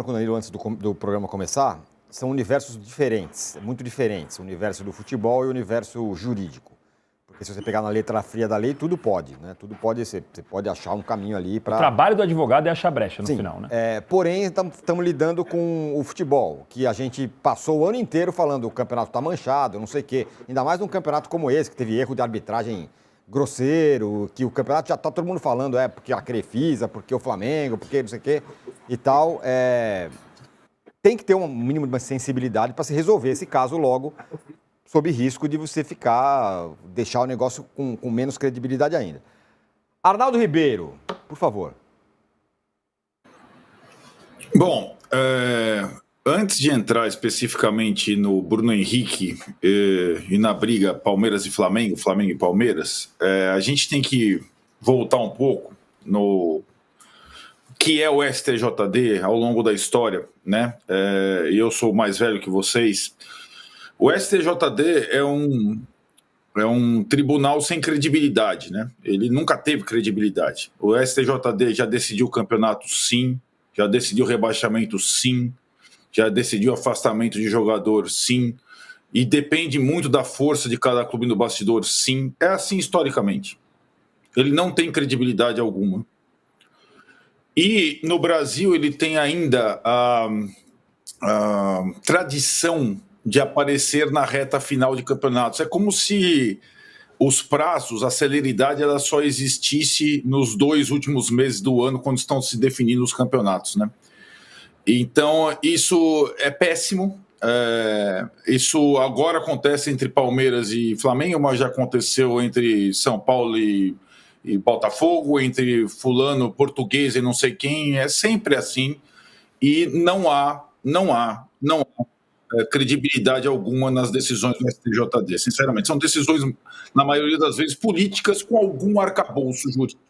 com o Danilo antes do programa começar, são universos diferentes, muito diferentes, o universo do futebol e o universo jurídico. Porque se você pegar na letra fria da lei, tudo pode, né? Tudo pode ser, você pode achar um caminho ali para... O trabalho do advogado é achar brecha no final, né? Porém, estamos lidando com o futebol, que a gente passou o ano inteiro falando o campeonato está manchado, não sei o quê. Ainda mais num campeonato como esse, que teve erro de arbitragem grosseiro, que o campeonato já está todo mundo falando, porque a Crefisa, porque o Flamengo, porque não sei o quê e tal. Tem que ter um mínimo de sensibilidade para se resolver esse caso logo, sob risco de você deixar o negócio com menos credibilidade ainda. Arnaldo Ribeiro, por favor. Bom, antes de entrar especificamente no Bruno Henrique e na briga Palmeiras e Flamengo, Flamengo e Palmeiras, a gente tem que voltar um pouco no que é o STJD ao longo da história, né? Eu sou mais velho que vocês. O STJD é um tribunal sem credibilidade, né? Ele nunca teve credibilidade. O STJD já decidiu o campeonato, sim. Já decidiu rebaixamento, sim. Já decidiu afastamento de jogador, sim. E depende muito da força de cada clube no bastidor, sim. É assim historicamente. Ele não tem credibilidade alguma. E no Brasil ele tem ainda a tradição de aparecer na reta final de campeonatos. É como se os prazos, a celeridade, ela só existisse nos 2 últimos meses do ano, quando estão se definindo os campeonatos, né? Então, isso é péssimo. Isso agora acontece entre Palmeiras e Flamengo, mas já aconteceu entre São Paulo e Botafogo, entre fulano, português e não sei quem. É sempre assim. E não há credibilidade alguma nas decisões do STJD, sinceramente. São decisões, na maioria das vezes, políticas com algum arcabouço jurídico.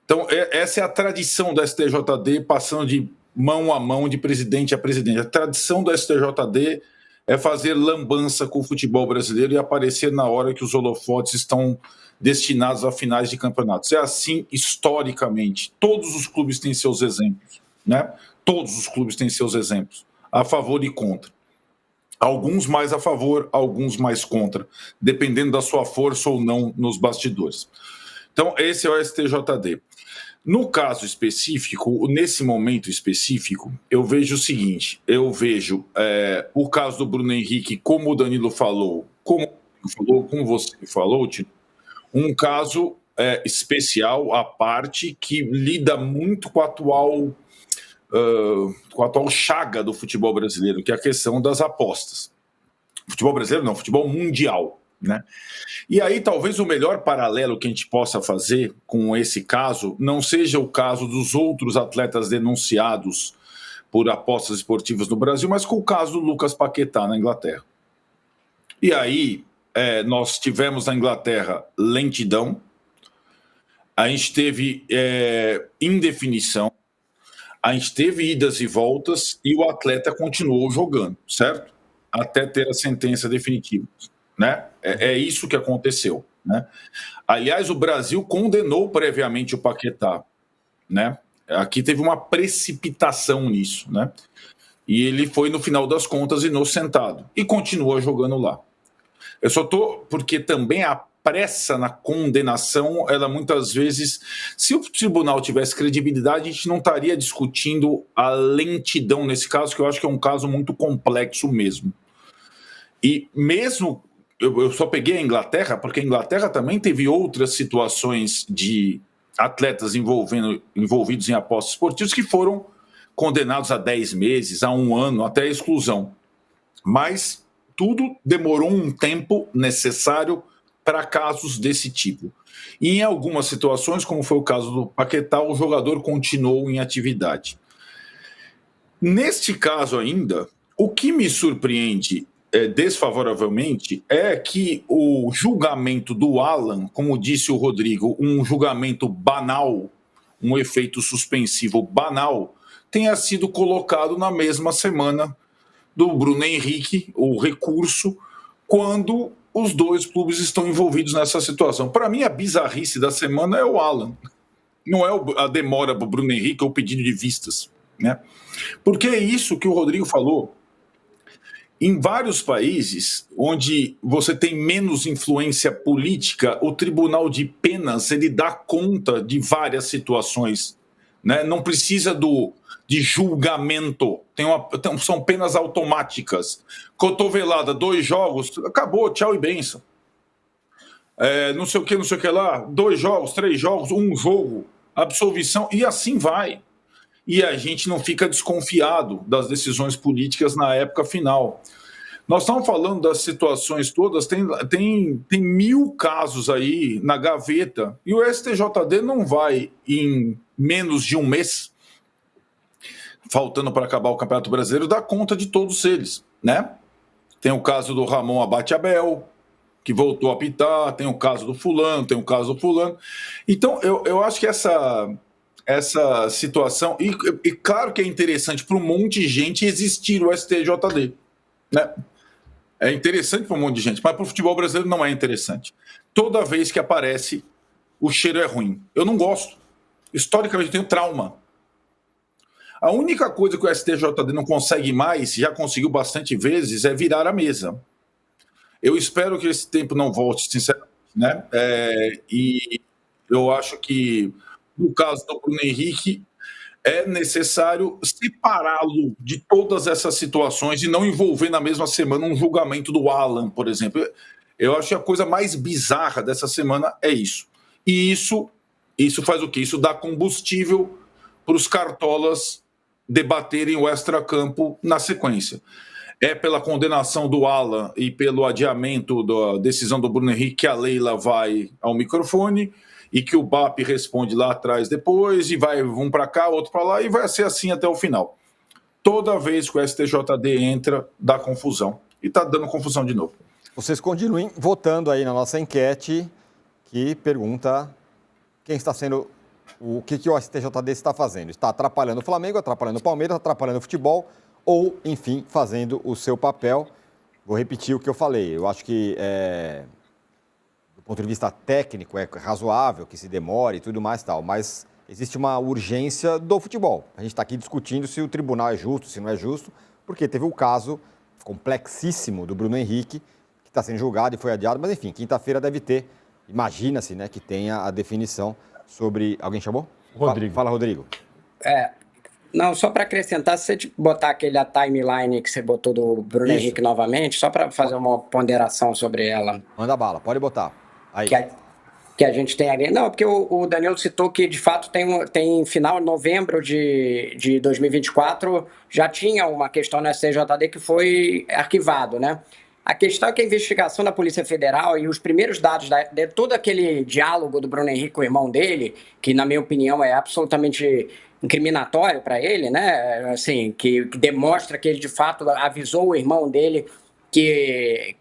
Então, essa é a tradição do STJD, passando de mão a mão, de presidente a presidente. A tradição do STJD é fazer lambança com o futebol brasileiro e aparecer na hora que os holofotes estão destinados a finais de campeonatos. É assim historicamente. Todos os clubes têm seus exemplos, né? Todos os clubes têm seus exemplos, a favor e contra. Alguns mais a favor, alguns mais contra, dependendo da sua força ou não nos bastidores. Então, esse é o STJD. No caso específico, nesse momento específico, eu vejo o seguinte, o caso do Bruno Henrique, como o Danilo falou, como você falou, Tino, um caso especial, à parte, que lida muito com a atual chaga do futebol brasileiro, que é a questão das apostas. Futebol brasileiro não, futebol mundial, né? E aí talvez o melhor paralelo que a gente possa fazer com esse caso não seja o caso dos outros atletas denunciados por apostas esportivas no Brasil, mas com o caso do Lucas Paquetá na Inglaterra. E aí nós tivemos na Inglaterra lentidão, a gente teve indefinição, a gente teve idas e voltas e o atleta continuou jogando, certo? Até ter a sentença definitiva, né? É isso que aconteceu, né? Aliás, o Brasil condenou previamente o Paquetá, né? Aqui teve uma precipitação nisso, né? E ele foi, no final das contas, inocentado e continua jogando lá. Eu só porque também a pressa na condenação, ela muitas vezes, se o tribunal tivesse credibilidade, a gente não estaria discutindo a lentidão nesse caso, que eu acho que é um caso muito complexo mesmo. E mesmo, eu só peguei a Inglaterra, porque a Inglaterra também teve outras situações de atletas envolvidos em apostas esportivas que foram condenados a 10 meses, a 1 ano, até a exclusão. Mas tudo demorou um tempo necessário para casos desse tipo. E em algumas situações, como foi o caso do Paquetá, o jogador continuou em atividade. Neste caso ainda, o que me surpreende desfavoravelmente é que o julgamento do Alan, como disse o Rodrigo, um julgamento banal, um efeito suspensivo banal, tenha sido colocado na mesma semana do Bruno Henrique, o recurso, quando os 2 clubes estão envolvidos nessa situação. Para mim, a bizarrice da semana é o Alan. Não é a demora para o Bruno Henrique ou o pedido de vistas. né? Porque é isso que o Rodrigo falou. Em vários países onde você tem menos influência política, o Tribunal de Penas ele dá conta de várias situações, né? Não precisa de julgamento. São penas automáticas. Cotovelada, 2 jogos, acabou, tchau e benção. Não sei o que lá, 2 jogos, 3 jogos, 1 jogo, absolvição, e assim vai. E a gente não fica desconfiado das decisões políticas na época final. Nós estamos falando das situações todas, tem 1000 casos aí na gaveta, e o STJD não vai, em menos de um mês, faltando para acabar o Campeonato Brasileiro, dar conta de todos eles, né? Tem o caso do Ramon Abate Abel, que voltou a apitar, tem o caso do fulano, tem o caso do fulano. Então, eu acho que essa situação... E claro que é interessante para um monte de gente existir o STJD, né? É interessante para um monte de gente, mas para o futebol brasileiro não é interessante. Toda vez que aparece, o cheiro é ruim. Eu não gosto. Historicamente, eu tenho trauma. A única coisa que o STJD não consegue mais, já conseguiu bastante vezes, é virar a mesa. Eu espero que esse tempo não volte, sinceramente, né? E eu acho que, no caso do Bruno Henrique, é necessário separá-lo de todas essas situações e não envolver na mesma semana um julgamento do Alan, por exemplo. Eu acho que a coisa mais bizarra dessa semana é isso. E isso faz o quê? Isso dá combustível para os cartolas debaterem o extracampo na sequência. É pela condenação do Alan e pelo adiamento da decisão do Bruno Henrique que a Leila vai ao microfone e que o BAP responde lá atrás depois, e vai um para cá, outro para lá, e vai ser assim até o final. Toda vez que o STJD entra, dá confusão. E está dando confusão de novo. Vocês continuem votando aí na nossa enquete, que pergunta quem está sendo... O que o STJD está fazendo? Está atrapalhando o Flamengo, atrapalhando o Palmeiras, atrapalhando o futebol, ou, enfim, fazendo o seu papel? Vou repetir o que eu falei. Eu acho que, do ponto de vista técnico, é razoável que se demore e tudo mais e tal, mas existe uma urgência do futebol. A gente está aqui discutindo se o tribunal é justo, se não é justo, porque teve o caso complexíssimo do Bruno Henrique, que está sendo julgado e foi adiado, mas, enfim, quinta-feira deve ter, imagina-se, né, que tenha a definição sobre... Alguém chamou? Rodrigo. Fala, Rodrigo. Não, só para acrescentar, se você botar aquela timeline que você botou do Bruno Henrique novamente, só para fazer uma ponderação sobre ela. Manda bala, pode botar. Aí. Que a gente tem ali. Não, porque o Danilo citou que, de fato, tem final de novembro de 2024, já tinha uma questão na STJD que foi arquivado, né? A questão é que a investigação da Polícia Federal e os primeiros dados de todo aquele diálogo do Bruno Henrique com o irmão dele, que, na minha opinião, é absolutamente incriminatório para ele, né? Assim, que demonstra que ele, de fato, avisou o irmão dele que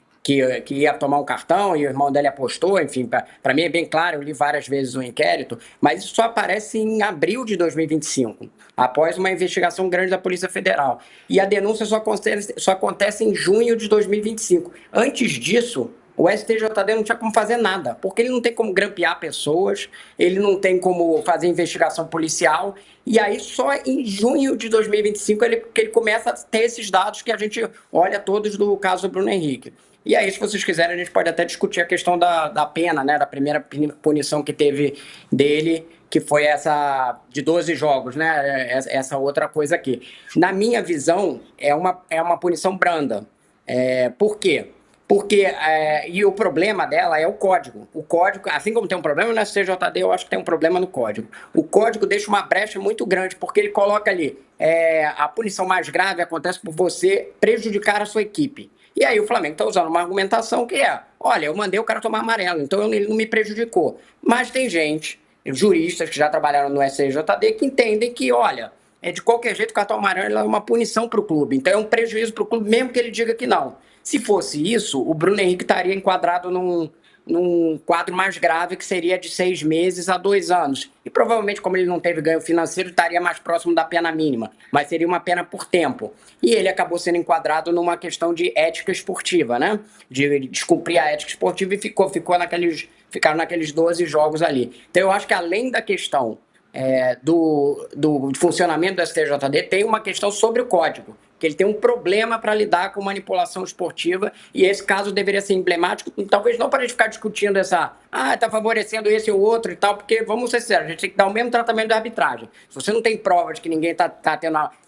ia tomar um cartão e o irmão dele apostou, enfim, para mim é bem claro, eu li várias vezes o inquérito, mas isso só aparece em abril de 2025, após uma investigação grande da Polícia Federal. E a denúncia só acontece em junho de 2025. Antes disso, o STJD não tinha como fazer nada, porque ele não tem como grampear pessoas, ele não tem como fazer investigação policial, e aí só em junho de 2025 que ele começa a ter esses dados que a gente olha todos do caso do Bruno Henrique. E aí, se vocês quiserem, a gente pode até discutir a questão da pena, né? Da primeira punição que teve dele, que foi essa de 12 jogos, né? Essa outra coisa aqui. Na minha visão, é uma punição branda. Por quê? Porque, e o problema dela é o código. O código, assim como tem um problema no STJD, eu acho que tem um problema no código. O código deixa uma brecha muito grande, porque ele coloca ali, a punição mais grave acontece por você prejudicar a sua equipe. E aí o Flamengo está usando uma argumentação que olha, eu mandei o cara tomar amarelo, então ele não me prejudicou. Mas tem gente, juristas que já trabalharam no STJD, que entendem que, olha, de qualquer jeito o cartão amarelo é uma punição para o clube. Então é um prejuízo para o clube, mesmo que ele diga que não. Se fosse isso, o Bruno Henrique estaria enquadrado num quadro mais grave, que seria de 6 meses a 2 anos. E provavelmente, como ele não teve ganho financeiro, estaria mais próximo da pena mínima, mas seria uma pena por tempo. E ele acabou sendo enquadrado numa questão de ética esportiva, né? De descumprir a ética esportiva e ficaram naqueles 12 jogos ali. Então eu acho que além da questão do funcionamento do STJD tem uma questão sobre o código, que ele tem um problema para lidar com manipulação esportiva, e esse caso deveria ser emblemático, talvez não para a gente ficar discutindo está favorecendo esse ou outro e tal, porque, vamos ser sérios, a gente tem que dar o mesmo tratamento da arbitragem. Se você não tem prova de que ninguém está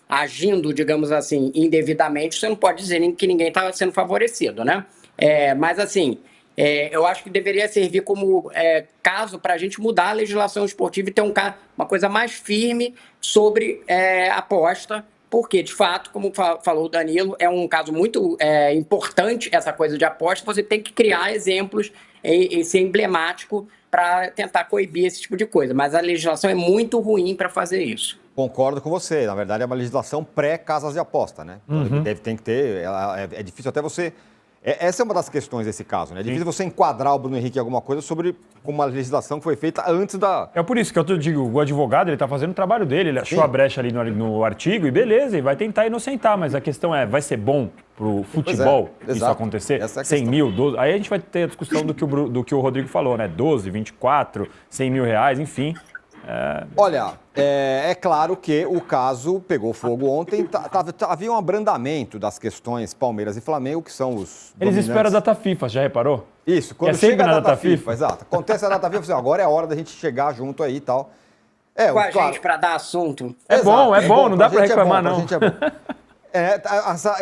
agindo, digamos assim, indevidamente, você não pode dizer que ninguém está sendo favorecido, né? Mas, assim, eu acho que deveria servir como caso para a gente mudar a legislação esportiva e ter uma coisa mais firme sobre aposta, porque, de fato, como falou o Danilo, é um caso muito importante essa coisa de aposta. Você tem que criar exemplos e ser emblemático para tentar coibir esse tipo de coisa. Mas a legislação é muito ruim para fazer isso. Concordo com você. Na verdade, é uma legislação pré-casas de aposta, né? Então, tem que ter... É difícil até você... Essa é uma das questões desse caso, né? É difícil você enquadrar o Bruno Henrique em alguma coisa sobre uma legislação que foi feita antes da... É por isso que eu digo, o advogado, ele está fazendo o trabalho dele, ele achou a brecha ali no artigo e beleza, e vai tentar inocentar, mas a questão vai ser bom pro futebol isso acontecer? 100 mil, 12... Aí a gente vai ter a discussão do que o Rodrigo falou, né? 12, 24, 100 mil reais, enfim... Olha, é claro que o caso pegou fogo ontem. Havia um abrandamento das questões Palmeiras e Flamengo, que são os Eles esperam a data FIFA, já reparou? Isso, quando chega a data FIFA. Exato. Acontece a data FIFA, agora é a hora da gente chegar junto aí e tal. Com a gente para dar assunto. É bom, não dá para reclamar, não.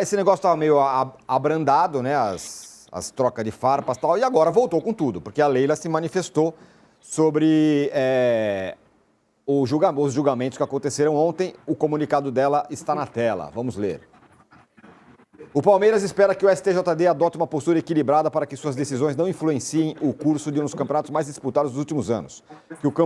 Esse negócio estava meio abrandado, né? As trocas de farpas e tal, e agora voltou com tudo, porque a Leila se manifestou sobre... os julgamentos que aconteceram ontem. O comunicado dela está na tela. Vamos ler. O Palmeiras espera que o STJD adote uma postura equilibrada para que suas decisões não influenciem o curso de um dos campeonatos mais disputados dos últimos anos. Que o